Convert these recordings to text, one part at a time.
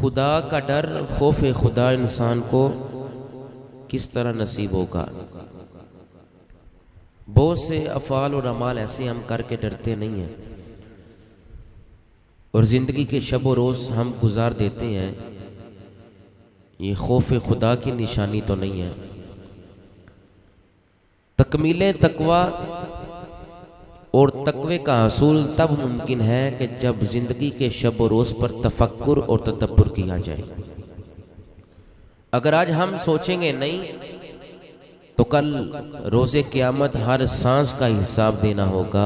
खुदा का डर, खौफ खुदा इंसान को किस तरह नसीब होगा। बहुत से अफ़ाल और अमाल ऐसे हम करके डरते नहीं हैं और ज़िंदगी के शब व रोज़ हम गुजार देते हैं। ये खौफ खुदा की निशानी तो नहीं है। तकमीले तकवा और तकवे का हसूल तब मुमकिन है कि जब ज़िंदगी के शब व रोज़ पर तफक्कुर और तदब्बुर किया जाए। अगर आज हम सोचेंगे नहीं तो कल रोज़े क़यामत हर सांस का हिसाब देना होगा,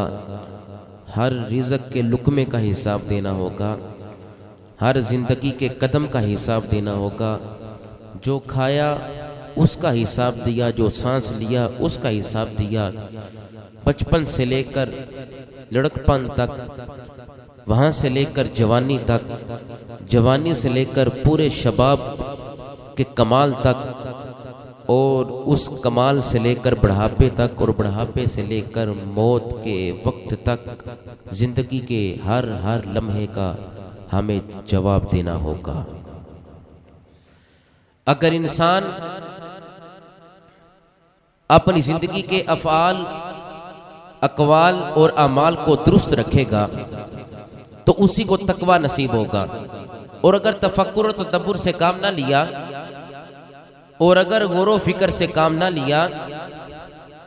हर रिज़्क़ के लुक़मे का हिसाब देना होगा, हर ज़िंदगी के कदम का हिसाब देना होगा। जो खाया उसका हिसाब दिया, जो सांस लिया उसका हिसाब दिया। बचपन से लेकर लड़कपन तक, वहाँ से लेकर जवानी तक, जवानी से लेकर पूरे शबाब के कमाल तक, और उस कमाल से लेकर बुढ़ापे तक, और बुढ़ापे से लेकर मौत के वक्त तक ज़िंदगी के हर हर लम्हे का हमें जवाब देना होगा। अगर इंसान अपनी ज़िंदगी के अफ़आल, अक़वाल और अमाल को दुरुस्त रखेगा तो उसी को तकवा नसीब होगा। और अगर तफक्कुर और तदब्बुर से काम ना लिया और अगर गौर फिक्र से काम ना लिया,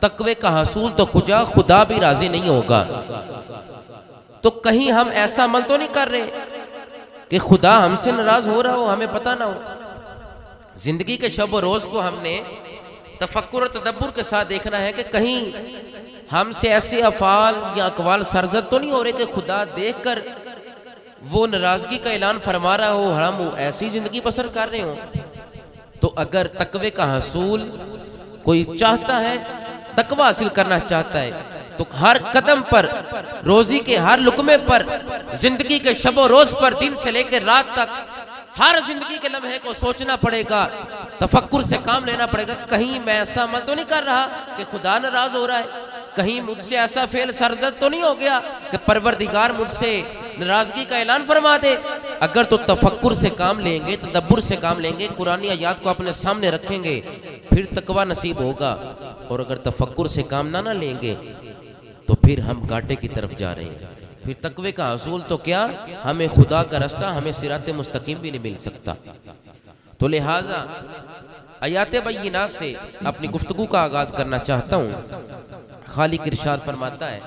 तकवे का हसूल तो खुदा भी राजी नहीं होगा। तो कहीं हम ऐसा अमल तो नहीं कर रहे कि खुदा हमसे नाराज हो रहा हो, हमें पता ना हो। जिंदगी के शब व रोज को हमने तफक्कुर और तदब्बुर के साथ देखना है कि कहीं हमसे ऐसे अफ़ाल या अक़वाल सरजद तो नहीं हो रहे कि खुदा देखकर वो नाराजगी का ऐलान फरमा रहा हो, हम ऐसी जिंदगी बसर कर रहे हो। तो अगर तकवे का हसूल कोई चाहता है, तकवा हासिल करना चाहता है, तो हर कदम पर, रोजी के हर लुकमे पर, जिंदगी के शबो रोज पर, दिन से लेकर रात तक हर जिंदगी के लम्हे को सोचना पड़ेगा, तफक्कुर से काम लेना पड़ेगा। कहीं मैं ऐसा अमल तो नहीं कर रहा कि खुदा नाराज हो रहा है, कहीं मुझसे ऐसा फेल सरजद तो नहीं हो गया कि परवरदिगार मुझसे नाराजगी का ऐलान फरमा दे। अगर तो तफक्कुर से काम लेंगे, तदब्बुर से काम लेंगे, कुरानी आयात को अपने सामने रखेंगे, फिर तकवा नसीब होगा। और अगर तफक्कुर से काम ना लेंगे तो फिर हम घाटे की तरफ जा रहे हैं। फिर तकवे का हसूल तो क्या, हमें खुदा का रास्ता, हमें सिराते मुस्तकीम भी नहीं मिल सकता। तो लिहाजा आयात बय्यिनात से अपनी गुफ्तगू का आगाज करना चाहता हूँ। खालिक इरशाद फरमाता है,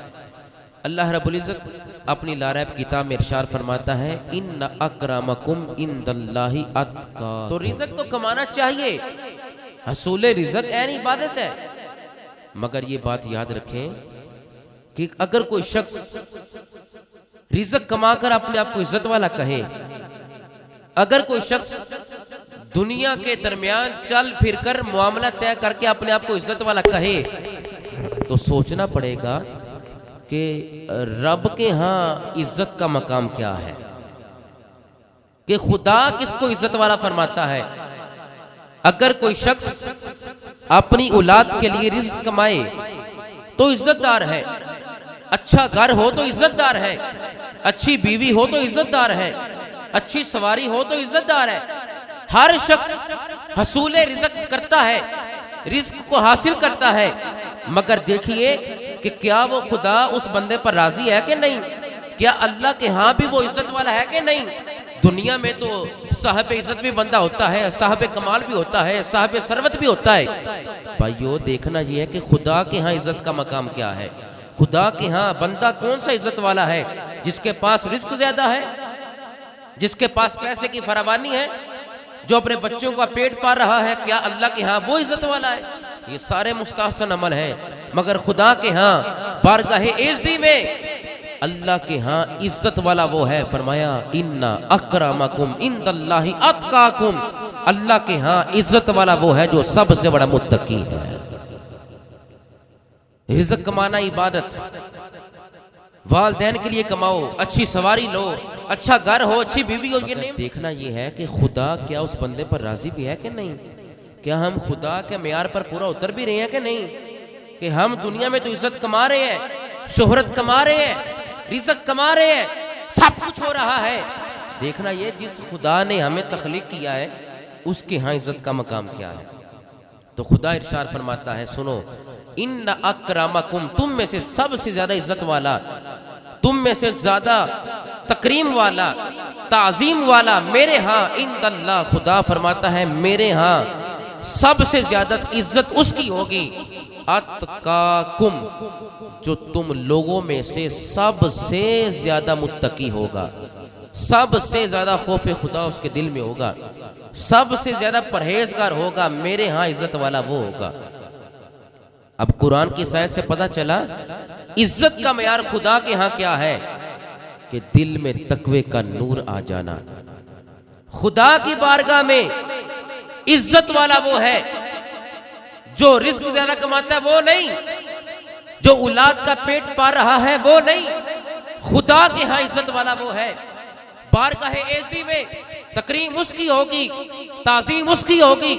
अल्लाह रब्बुल इज़्ज़त अपनी लारैब किताब में इरशाद फरमाता है, इन्ना अक्रमकुम इंदल्लाहि अत्का। तो रिज़्क़ तो कमाना चाहिए, हसूल रिज़्क़ ऐन इबादत है। मगर ये बात याद रखें कि अगर कोई शख्स रिज़्क़ कमाकर अपने आप को इज्जत वाला कहे, अगर कोई शख्स दुनिया के दरमियान चल फिर कर मामला तय करके अपने आप को इज्जत वाला कहे, तो सोचना पड़ेगा कि रब के यहाँ इज्जत का मकाम क्या है, कि खुदा किसको इज्जत वाला फरमाता है। अगर कोई शख्स अपनी औलाद के लिए रिज़्क़ कमाए तो इज्जतदार है, अच्छा घर हो तो इज्जतदार है, अच्छी बीवी हो तो इज्जतदार है, अच्छी सवारी हो तो इज्जतदार है। हर शख्स हसूल रिज़्क़ करता है, रिज़्क़ को हासिल करता है। मगर देखिए कि क्या वो खुदा उस बंदे पर राजी है कि नहीं, क्या अल्लाह के यहाँ भी वो इज्जत वाला है कि नहीं। दुनिया में तो साहब इज्जत भी बंदा होता है, साहब कमाल भी होता है, साहब सरवत भी होता है। भाइयों देखना यह है कि खुदा के यहाँ इज्जत का मकाम क्या है। खुदा के यहाँ बंदा कौन सा इज्जत वाला है, जिसके पास रिज़्क़ ज्यादा है, जिसके पास पैसे की फरावानी है, जो अपने बच्चों का पेट पाल रहा है, क्या अल्लाह के यहाँ वो इज्जत वाला है। ये सारे मुस्तहसन अमल है। मगर खुदा के यहाँ बारगाहे इज़्ज़ी में अल्लाह के यहाँ इज्जत वाला वो है। फरमाया, इन्ना अक्रमकुम इंदल्लाहि अत्काकुम। अल्लाह के यहाँ इज्जत वाला वो है जो सबसे बड़ा मुत्तकी है। रिज़्क़ कमाना इबादत, वालिदैन के लिए कमाओ, अच्छी सवारी लो, अच्छा घर हो, अच्छी बीवी हो। ये नहीं देखना ये है कि खुदा क्या उस बंदे पर राजी भी है कि नहीं, क्या हम खुदा के मेयार पर पूरा उतर भी रहे हैं कि नहीं, कि हम दुनिया में तो इज्जत कमा रहे हैं, शोहरत कमा रहे हैं, रिज़्क़ कमा रहे हैं, सब कुछ हो रहा है, देखना ये जिस खुदा ने हमें तख्लीक किया है उसके यहाँ इज्जत का मकाम क्या है। तो खुदा इरशाद फरमाता है, सुनो, इन्ना अक्रमकुम, तुम में से सबसे ज्यादा इज्जत वाला, तुम में से ज्यादा तकरीम वाला, ताजीम वाला मेरे यहाँ इंदल्लाह, खुदा फरमाता है मेरे यहाँ सबसे ज्यादा इज्जत उसकी होगी अतकाकुम, जो तुम लोगों में से सबसे ज्यादा मुत्तकी होगा, सबसे ज्यादा खौफ खुदा उसके दिल में होगा, सबसे ज्यादा परहेजगार होगा, मेरे यहाँ इज्जत वाला वो होगा। अब कुरान की शायद से पता चला इज्जत का मयार खुदा के यहाँ क्या है कि दिल में तकवे का नूर आ जाना। खुदा की बारगाह में इज्जत वाला वो है जो रिस्क ज्यादा कमाता है, वो नहीं, जो औलाद का पेट पा रहा है वो नहीं, खुदा के यहाँ इज्जत वाला वो है। बारगाह एज़ी में तकरीम उसकी होगी, ताज़ीम उसकी होगी,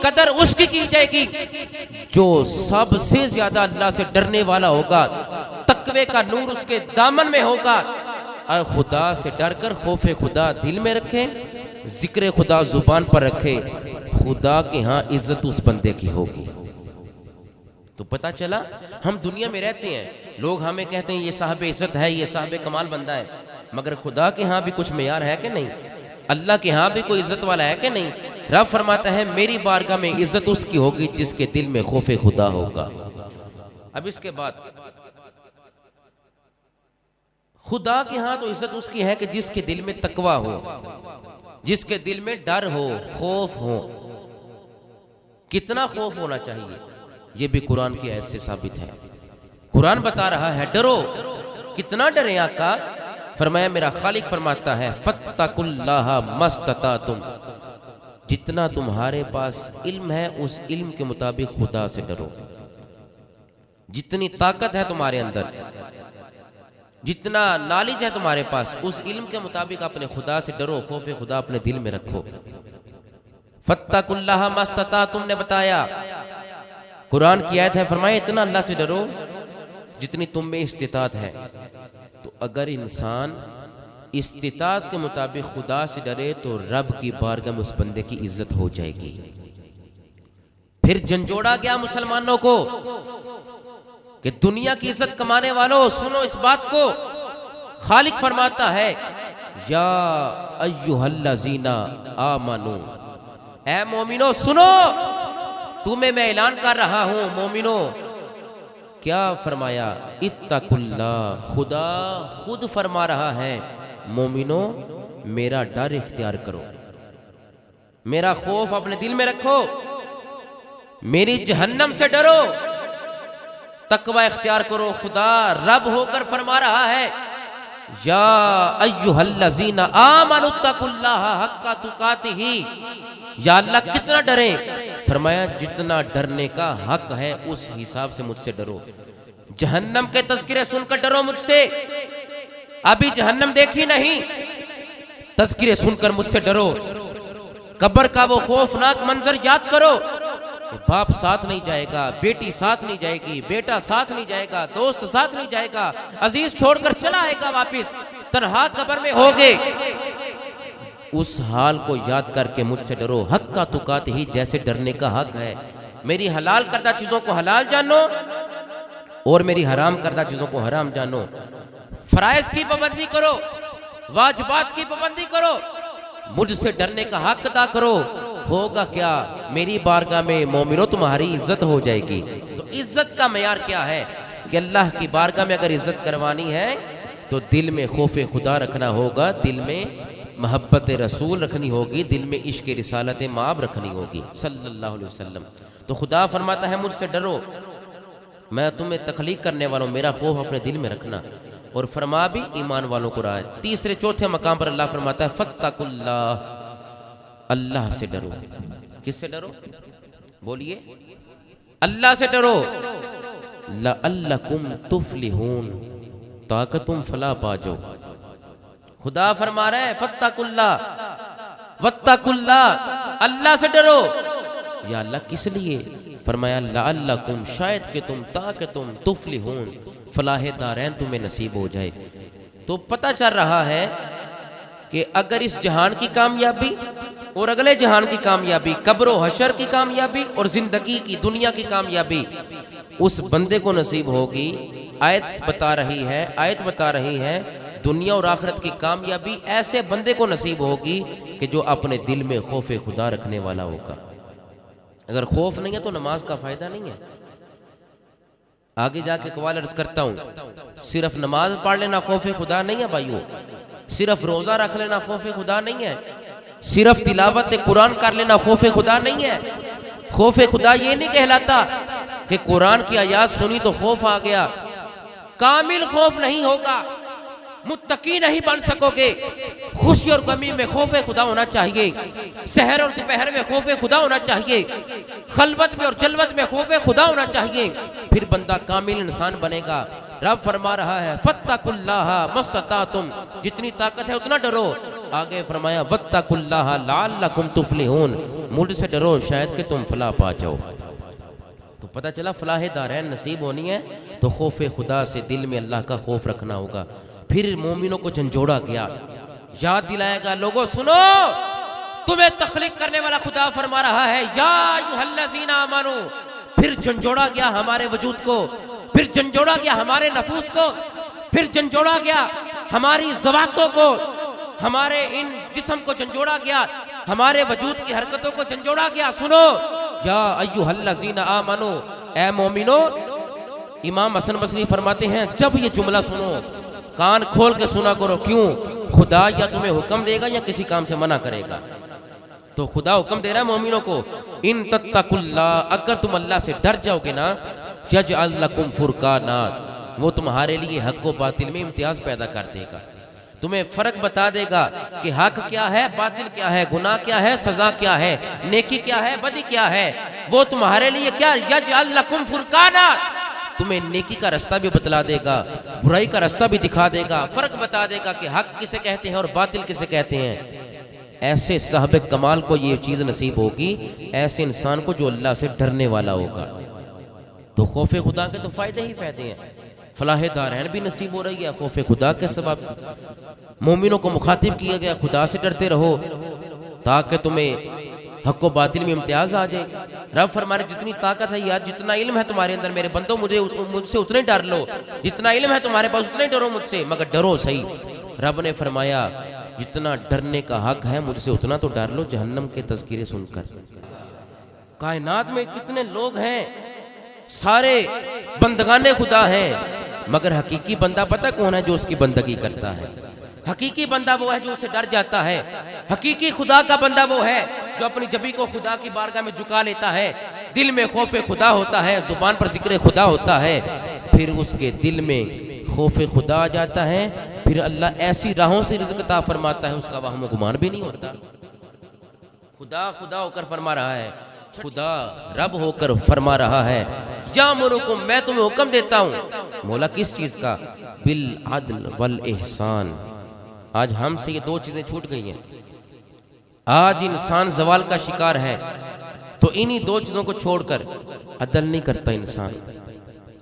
कदर उसकी की जाएगी जो सबसे ज्यादा अल्लाह से डरने वाला होगा, तकवे का नूर उसके दामन में होगा, और खुदा से डरकर खौफे खुदा दिल में रखे, जिक्र खुदा जुबान पर रखे, खुदा के यहाँ इज्जत उस बंदे की होगी। तो पता चला हम दुनिया में रहते हैं, लोग हमें कहते हैं ये साहब इज्जत है, ये साहब कमाल बंदा है, मगर खुदा के यहाँ भी कुछ मेयार है कि नहीं? अल्लाह के यहाँ भी कोई इज्जत वाला है कि नहीं? रब फरमाता है मेरी बारगाह में इज्जत उसकी होगी जिसके दिल में खौफे खुदा होगा। अब इसके बाद खुदा के यहाँ तो इज्जत उसकी है कि जिसके दिल में तकवा हो, जिसके दिल में डर हो, खौफ हो। कितना खौफ होना चाहिए ये भी कुरान की आयत से साबित है। कुरान बता रहा है डरो, कितना डरे आका? फरमाया मेरा खालिक फरमाता है फत्तकुल्लाह मस्ततातुम, जितना तुम्हारे पास इल्म है उस इल्म के मुताबिक खुदा से डरो। जितनी ताकत है तुम्हारे अंदर, जितना नॉलेज है तुम्हारे पास, उस इल्म के मुताबिक अपने खुदा से डरो, खौफ खुदा अपने दिल में रखो। फत्तकुल्लाह मस्ततातुम ने बताया, कुरान की आयत है, फरमाया इतना अल्लाह से डरो जितनी तुम में इस्तिताअत है। तो अगर इंसान इस्तिताअत के मुताबिक खुदा से डरे तो रब की बारगाह में उस बंदे की इज्जत हो जाएगी। फिर झंझोड़ा गया मुसलमानों को कि दुनिया की इज्जत कमाने वालों सुनो इस बात को, खालिक फरमाता है या अय्युहल्लज़ीना आमनू, ऐ मोमिनो सुनो, तुम्हें मैं ऐलान कर रहा हूं मोमिनो। क्या फरमाया? इत्तकुल्लाह, खुदा खुद फरमा रहा है मोमिनो मेरा डर इख्तियार करो, मेरा खौफ अपने दिल में रखो, मेरी जहन्नम से डरो, तकवा इख्तियार करो। खुदा रब होकर फरमा रहा है या अय्युहल्लज़ीना आमनु तकुल्लाह हक्का तुकातिही, या अल्लाह कितना डरे? फरमाया जितना डरने का हक है उस हिसाब से मुझसे डरो। जहन्नम के तज़किरे सुनकर डरो मुझसे, अभी जहन्नम देखी नहीं, तज़किरे सुनकर मुझसे डरो। कब्र का वो खौफनाक मंजर याद करो, बाप साथ नहीं जाएगा, बेटी साथ नहीं जाएगी, बेटा साथ नहीं जाएगा, दोस्त साथ नहीं जाएगा, अजीज छोड़कर चला आएगा वापिस, तन्हा कब्र में होगे। उस हाल को याद करके मुझसे डरो। हक्का तुकात ही, जैसे डरने का हक है। मेरी हलाल करदा चीजों को हलाल जानो और मेरी हराम करदा चीजों को हराम जानो। फराइज की पाबंदी करो, वाजिबात की पाबंदी करो, मुझसे डरने का हक अदा करो। होगा क्या? मेरी बारगाह में मोमिनो तुम्हारी इज्जत हो जाएगी। तो इज्जत का मयार क्या है कि अल्लाह की बारगाह में अगर इज्जत करवानी है तो दिल में खौफ खुदा रखना होगा, दिल में मोहब्बत रसूल रखनी होगी, दिल में इश्क रिसालत माब रखनी होगी सल्लल्लाहु अलैहि वसल्लम। तो खुदा फरमाता है मुझसे डरो, मैं तुम्हें तख्लीक करने वाला हूं, मेरा खौफ अपने दिल में रखना। और फरमा भी ईमान वालों को रहा है। तीसरे चौथे मकाम पर अल्लाह फरमाता है फत्तकुल्लाह, अल्लाह से डरो। किससे डरो? बोलिए, अल्लाह से डरो। लअल्लकुम तुफलिहून, ताकि तुम फला पा जाओ। खुदा फरमा रहे फत्तकुल्लाह, वत्तकुल्लाह, अल्लाह से डरो। या अल्लाह किस लिए? फरमाया लअल्लकुम, शायद कि तुम, ताकि तुम, तुफलिहून, फलाह दारैन तुम्हें नसीब हो जाए। तो पता चल रहा है कि अगर इस जहान की कामयाबी और अगले जहान की कामयाबी, कब्र व हशर की कामयाबी और जिंदगी की दुनिया की कामयाबी उस बंदे को नसीब होगी। आयत बता रही है दुनिया और आखिरत की कामयाबी ऐसे बंदे को नसीब होगी कि जो अपने दिल में खौफ खुदा रखने वाला होगा। अगर खौफ नहीं है तो नमाज का फायदा नहीं है। आगे जाके कवाल अर्ज करता हूं, सिर्फ नमाज पढ़ लेना खौफ खुदा नहीं है भाइयों, सिर्फ रोजा रख लेना खौफ खुदा नहीं है, सिर्फ तिलावत कुरान कर लेना खौफ खुदा नहीं है। खौफ खुदा ये नहीं कहलाता कि कुरान की आयात सुनी तो खौफ आ गया। कामिल खौफ नहीं होगा, मुत्तकी नहीं बन सकोगे। खुशी और गमी में खौफ खुदा होना चाहिए, सहर और दोपहर में खौफ खुदा होना चाहिए, खलवत में और जलवत में खौफ खुदा होना चाहिए, फिर बंदा कामिल इंसान बनेगा। रब फरमा रहा है फत्तकुल्लाह मस्ततातुम, जितनी ताकत है उतना डरो। आगे फरमाया वत्तकुल्लाह लअल्लकुम तुफलिहून, मुझसे डरो शायद कि तुम फलाह पा जाओ। तो पता चला फलाह दारैन नसीब होनी है तो खौफ खुदा से दिल में अल्लाह का खौफ रखना होगा। फिर मोमिनों को झंझोड़ा गया, याद दिलाएगा लोगों सुनो, तुम्हें तख्लीक करने वाला खुदा फरमा रहा है या अय्युहल्लज़ीना आमनू। फिर झंझोड़ा गया हमारे वजूद को, फिर झंझोड़ा गया हमारे नफूस को, फिर झंझोड़ा गया हमारी ज़वातों को, हमारे इन जिस्म को झंझोड़ा गया, हमारे वजूद की हरकतों को झंझोड़ा गया। सुनो या अय्युहल्लज़ीना आमनू, ए मोमिनो। इमाम हसन बसरी फरमाते हैं जब ये जुमला सुनो कान खोल के सुना करो। क्यों? खुदा या तुम्हें हुक्म देगा या किसी काम से मना करेगा। तो खुदा हुक्म दे रहा है मोमिनों को, इन तत्तकुल्लाह, अगर तुम अल्लाह से डर जाओगे ना, यजअल लकुम फुरकाना, वो तुम्हारे लिए हक व बातिल में इम्तियाज पैदा कर देगा। तुम्हें फर्क बता देगा कि हक क्या है, बातिल क्या है, गुनाह क्या है, सजा क्या है, नेकी क्या है, बदी क्या है। वो तुम्हारे लिए क्या, यजअल लकुम फुरकाना, तुम्हें नेकी का रास्ता भी बतला देगा, बुराई का रास्ता भी दिखा देगा, फर्क बता देगा कि हक किसे कहते हैं और बातिल किसे कहते हैं। ऐसे साहब कमाल को ये चीज़ नसीब होगी, ऐसे इंसान को जो अल्लाह से डरने वाला होगा। तो खौफ खुदा के तो फायदे ही फायदे हैं। फलाह दारैन भी नसीब हो रही है खौफ खुदा के सबब। मोमिनों को मुखातिब किया गया खुदा से डरते रहो ताकि तुम्हें हक व बातिल में इम्तियाज आ जाए। रब फरमाए जितनी ताकत है यार, जितना इल्म है तुम्हारे अंदर मेरे बंदो, मुझसे उतने डर लो, जितना इल्म है तुम्हारे पास उतने डरो मुझसे, मगर डरो सही। रब ने फरमाया जितना डरने का हक है मुझसे उतना तो डर लो जहन्नम के तज़किरे सुनकर। कायनात में कितने लोग हैं, सारे बंदगाने खुदा हैं, मगर हकीकी बंदा पता कौन है? जो उसकी बंदगी करता है। हकीकी बंदा वो है जो उसे डर जाता है। हकीकी खुदा का बंदा वो है जो अपनी जबी को खुदा की बारगाह में झुका लेता है, दिल में खौफ खुदा होता है, जुबान पर जिक्र खुदा होता है, फिर उसके दिल में खौफ खुदा आ जाता है, फिर अल्लाह ऐसी राहों से रिज़्क़ अता फरमाता है उसका वहम गुमान भी नहीं होता। खुदा खुदा होकर फरमा रहा है, खुदा रब होकर फरमा रहा है या मुरुकुम, मैं तुम्हें हुक्म देता हूँ। मौला किस चीज़ का? बिल अदल वल एहसान। आज हमसे ये दो चीज़ें छूट गई हैं। आज इंसान जवाल का शिकार है तो इन्हीं दो चीज़ों को छोड़कर अदल नहीं करता। इंसान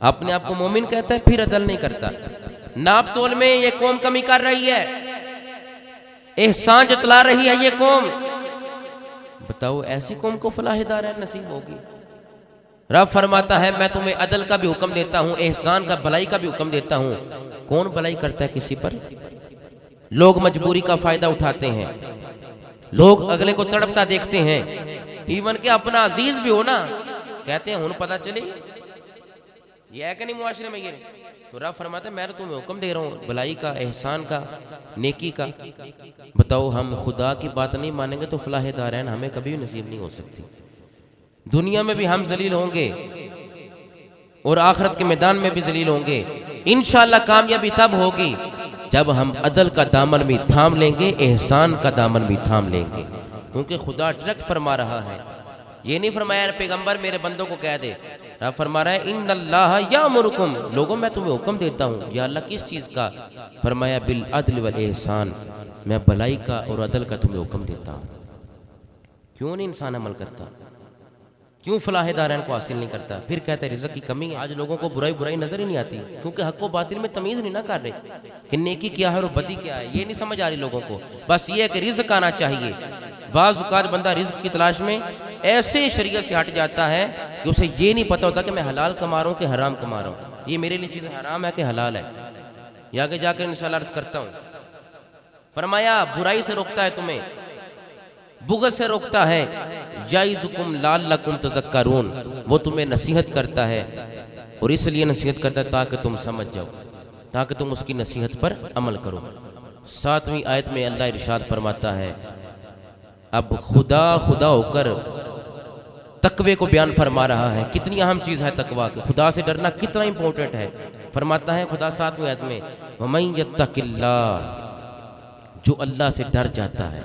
अपने आप को मोमिन कहता है फिर अदल नहीं करता। नाप तोल में ये कौम कमी कर रही है, एहसान जतला रही है ये कौम। बताओ ऐसी कौम को फलाह दारैन नसीब होगी? रब फरमाता है मैं तुम्हें अदल का भी हुक्म देता हूँ, एहसान का, भलाई का भी हुक्म देता हूँ। कौन भलाई करता है किसी पर? लोग मजबूरी का फायदा उठाते हैं, लोग अगले को तड़पता देखते हैं, इवन के अपना अजीज भी हो ना कहते हैं हुन पता चले ये है कि नहीं मुआशरे में ये। तो रब फरमाता है मैं तुम्हें हुक्म दे रहा हूँ भलाई का, एहसान का, नेकी का। बताओ हम खुदा की बात नहीं मानेंगे तो फलाह दारैन हमें कभी भी नसीब नहीं हो सकती। दुनिया में भी हम जलील होंगे और आखिरत के मैदान में भी जलील होंगे। इंशाअल्लाह कामयाबी तब होगी जब हम अदल का दामन भी थाम लेंगे, एहसान का दामन भी थाम लेंगे। क्योंकि खुदा डायरेक्ट फरमा रहा है, ये नहीं फरमाया पैगंबर मेरे बंदों को कह दे। रब फरमा रहा है इन्नल्लाह यामुरुकुम, लोगों मैं तुम्हें हुक्म देता हूँ। या अल्लाह किस चीज़ का? फरमाया बिल अदल वल एहसान, मैं भलाई का और अदल का तुम्हें हुक्म देता हूँ। क्यों नहीं इंसान अमल करता? क्यों फलाह दारैन को हासिल नहीं करता? फिर कहते हैं रिज़्क़ की कमी है। आज लोगों को बुराई बुराई नजर ही नहीं आती, क्योंकि हक व बातिल में तमीज़ नहीं ना कर रहे कि नेकी क्या है और बदी क्या है। ये नहीं समझ आ रही लोगों को। बस ये है कि रिज़्क़ आना चाहिए। बाज़ औक़ात बंदा रिज़्क़ की तलाश में ऐसे शरीयत से हट जाता है कि उसे ये नहीं पता होता कि मैं हलाल कमा रहा हूँ कि हराम कमा रहा हूँ, ये मेरे लिए चीज़ हराम है कि हलाल है। ये आगे जाकर इंशाअल्लाह अर्ज़ करता हूँ। फरमाया बुराई से रोकता है तुम्हें, बुग़्ज़ से रोकता है, याइज़ुकुम लअल्लकुम तज़क्करून, वो तुम्हें नसीहत करता है और इसलिए नसीहत करता है ताकि तुम समझ जाओ, ताकि तुम उसकी नसीहत पर अमल करो। 7वीं आयत में अल्लाह इरशाद फरमाता है, अब खुदा खुदा होकर तकवे को बयान फरमा रहा है। कितनी अहम चीज़ है तकवा की, खुदा से डरना कितना इंपॉर्टेंट है। फरमाता है खुदा 7वीं आयत में, वमन यत्तकिल्लाह, जो अल्लाह से डर जाता है।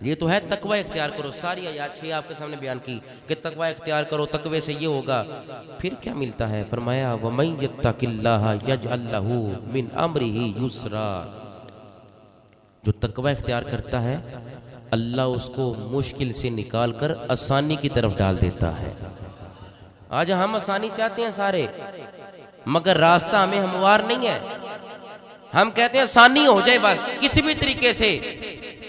ये तो है तकवा इख्तियार करो। सारी आयत 6 आपके सामने बयान की कि तकवा इख्तियार करो, तकवे से ये होगा। फिर क्या मिलता है? फरमाया वमन यत्तकिल्लाह यजअल लहू मिन अम्रिही युसरा, जो तकवा इख्तियार करता है अल्लाह उसको मुश्किल से निकाल कर आसानी की तरफ डाल देता है। आज हम आसानी चाहते हैं सारे, मगर रास्ता हमें हमवार नहीं है। हम कहते हैं आसानी हो जाए बस किसी भी तरीके से।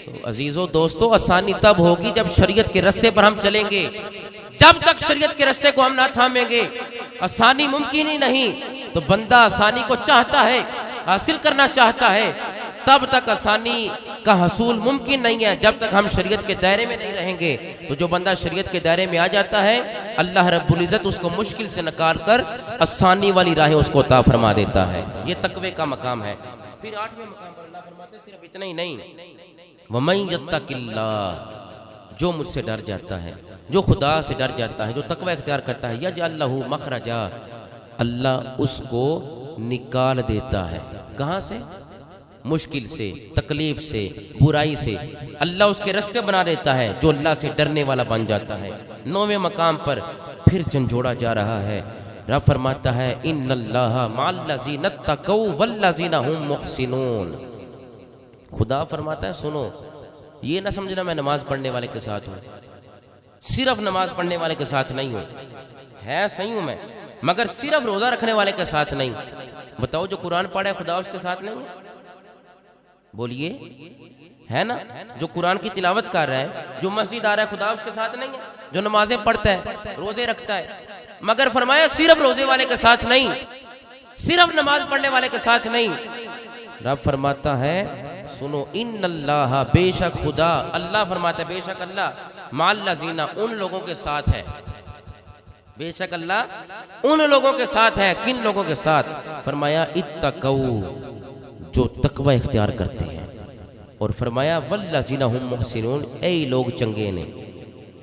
तो अजीजों दोस्तों, आसानी तब होगी जब शरीयत के रास्ते पर हम चलेंगे। जब तक शरीयत के रास्ते को हम ना थामेंगे आसानी मुमकिन ही नहीं। तो बंदा आसानी को चाहता है, हासिल करना चाहता है, तब तक आसानी का हसूल मुमकिन नहीं है जब तक हम शरीयत के दायरे में नहीं रहेंगे। तो जो बंदा शरीयत के दायरे में आ जाता है, अल्लाह रब्बुल इज़्ज़त उसको मुश्किल से निकाल कर आसानी वाली राहें उसको अता फरमा देता है। ये तकवे का मकाम है। फिर 8वें मकाम पर अल्लाह फरमाते हैं सिर्फ इतना ही नहीं, वमन यत्तकिल्लाह, जो मुझसे डर जाता है, जो खुदा से डर जाता है, जो तकवा इख्तियार करता है, यजअल लहू मखरजा, अल्लाह उसको निकाल देता है। कहाँ से? मुश्किल से, तकलीफ से, बुराई से अल्लाह उसके रास्ते बना देता है। जो अल्लाह से डरने वाला बन जाता है। 9वें मकाम पर फिर झंझोड़ा जा रहा है। रब फरमाता है इन्नल्लाहा मअल्लज़ीना तक़ौ वल्लज़ीना हुम मुहसिनून। खुदा फरमाता है सुनो, ये ना समझना मैं नमाज पढ़ने वाले के साथ हूँ, सिर्फ नमाज पढ़ने वाले के साथ नहीं हूँ, है सही हूँ मैं, मगर सिर्फ रोज़ा रखने वाले के साथ नहीं। बताओ जो कुरान पढ़े खुदा उसके साथ नहीं है? बोलिए, है ना? जो कुरान की तिलावत कर रहा है, जो मस्जिद आ रहा है, खुदा उसके साथ नहीं है? जो नमाजें पढ़ता है, रोजे रखता है, मगर फरमाया सिर्फ रोजे वाले के साथ नहीं, सिर्फ नमाज पढ़ने वाले के साथ नहीं। रब फरमाता है सुनो, इन्नल्लाह, बेशक खुदा, अल्लाह फरमाता है बेशक अल्लाह मअल्लज़ीना, उन लोगों के साथ है। बेशक अल्लाह उन लोगों के साथ है। किन लोगों के साथ? फरमाया इत्तक़ौ, जो तकवा इख्तियार करते हैं। और फरमाया वल्लज़ीना हुम मुहसिनून, ऐ लोग चंगे ने,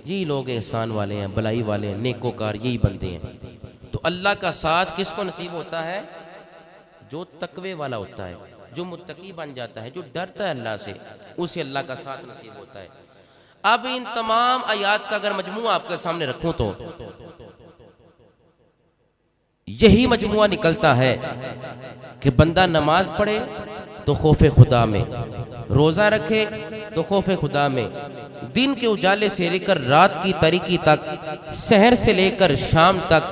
यही लोग एहसान वाले हैं, भलाई वाले हैं, नेकोकार यही बंदे हैं। तो अल्लाह का साथ किसको नसीब होता है? जो तकवे वाला होता है, जो मुत्तकी बन जाता है, जो डरता है अल्लाह से, उसे अल्लाह का साथ नसीब होता है। अब इन तमाम आयात का अगर मजमुआ आपके सामने रखूं तो यही मजमुआ निकलता है कि बंदा नमाज पढ़े तो खौफे खुदा में, रोज़ा रखे तो खौफे खुदा में, दिन के उजाले से लेकर रात की तारीकी तक, शहर से लेकर शाम तक,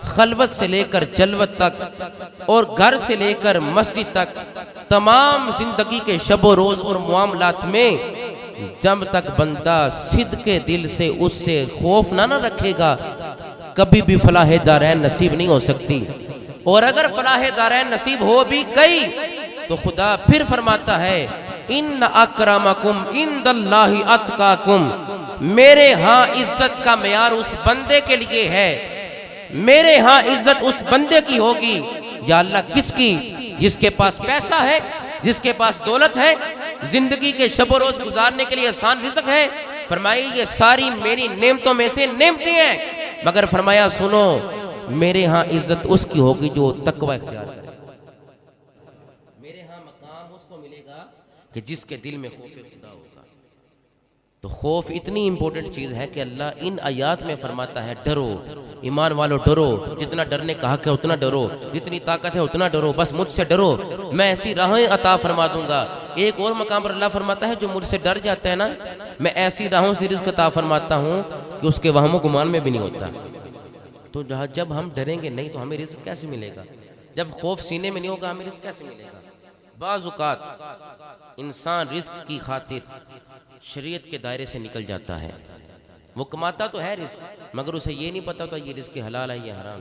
खलवत से लेकर जलवत तक, और घर से लेकर मस्जिद तक, तमाम जिंदगी के शबो रोज़ और मामलात में जब तक बंदा सिद्क़ के दिल से उससे खौफ ना रखेगा, कभी भी फलाह दारैन नसीब नहीं हो सकती। और अगर फलाह दारैन नसीब हो भी गई तो खुदा फिर फरमाता है इन्न अक्रमकुम इंदल्लाहि अत्काकुम, मेरे यहाँ इज्जत का मेयार उस बंदे के लिए है, मेरे यहाँ इज्जत उस बंदे की होगी। या अल्लाह किसकी? जिसके पास पैसा है, जिसके पास दौलत है, जिंदगी के शब रोज गुजारने के लिए आसान रिज़्क़ है। फरमाया ये सारी मेरी नेमतों में से नेमतें हैं, मगर फरमाया सुनो, मेरे यहाँ इज्जत उसकी होगी जो तकवा इख्तियार करे। मेरे यहाँ मकाम उसको मिलेगा कि जिसके दिल में खौफ खुदा होगा। तो खौफ इतनी इंपॉर्टेंट चीज़ है कि अल्लाह इन आयात में फरमाता है डरो, ईमान वालों डरो, जितना डरने का हक है उतना डरो, जितनी ताकत है उतना डरो, बस मुझसे डरो, मैं ऐसी राहें अता फरमा दूंगा। एक और मकाम पर अल्लाह फरमाता है जो मुझसे डर जाता है ना, मैं ऐसी राहों से रिज़्क़ अता फरमाता हूँ कि उसके वहमो गुमान में भी नहीं होता। तो जब हम डरेंगे नहीं तो हमें रिज़्क़ कैसे मिलेगा? जब खौफ सीने में नहीं होगा हमें रिज़्क़ कैसे मिलेगा? बाज़ औक़ात इंसान रिज़्क़ की खातिर शरीयत के दायरे से निकल जाता है। वो कमाता तो है रिज़्क़, मगर उसे ये नहीं पता तो ये रिज़्क़ हलाल है या हराम।